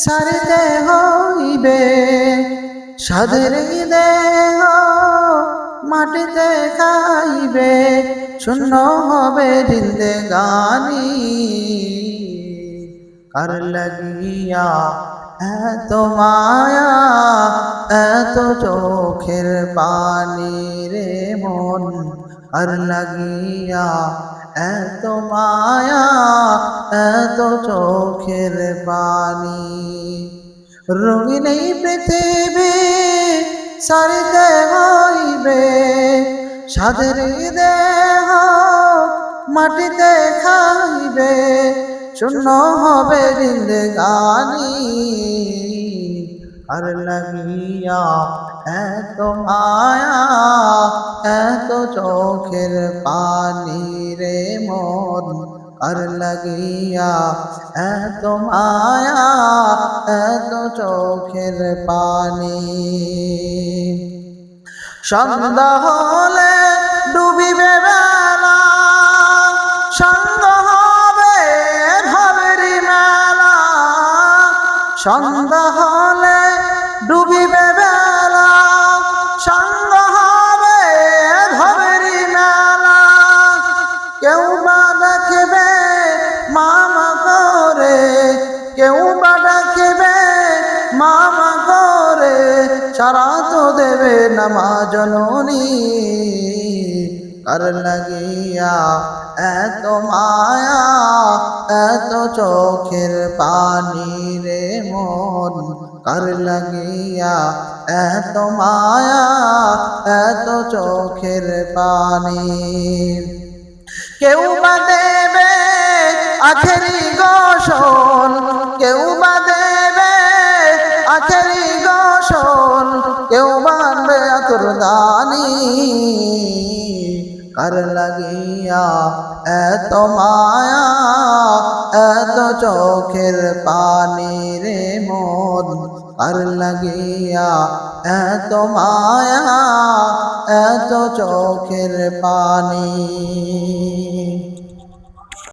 সারিতে হইবে সাধের দেহ মাটিতে খাইবে শূন্য হবে জিন্দেগানি কার লাগিয়া এত মায়া এত চোখের পানি রে মন কার লাগিয়া এত মায়া এত চোখের পানি রঙিন এই পৃথিবী সারিতে হইবে সাধের দেহ মাটিতে খাইবে শূন্য হবে জিন্দেগানি আর লাগিয়া এত মায়া এত চোখের পানি রে মন আর লাগিয়া এত মায়া এত চোখের পানি সন্ধ্যা হলে ডুবিবে বেলা সঙ্গ হবে ভাবেরি মেলা সন্ধ্যা হলে ডুবিবে বেলা সঙ্গ হবে ভাবেরি মেলা কেউ বা দেখবে মামা করে কেউ বা দেখবে মামা করে সারা তো দেবে না মা জননী কার লাগিয়া এত মায়া এত চোখের পানি রে মন কার লাগিয়া এত মায়া এত চোখের পানি কেউ বা দেবে আখেরি গোসল কেউ বা দেবে আখেরি গোসল কেউ বানবে আতর দানি কার লাগিয়া এত মায়া এত চোখের পানি রে মন কার লাগিয়া এত মায়া এত চোখের পানি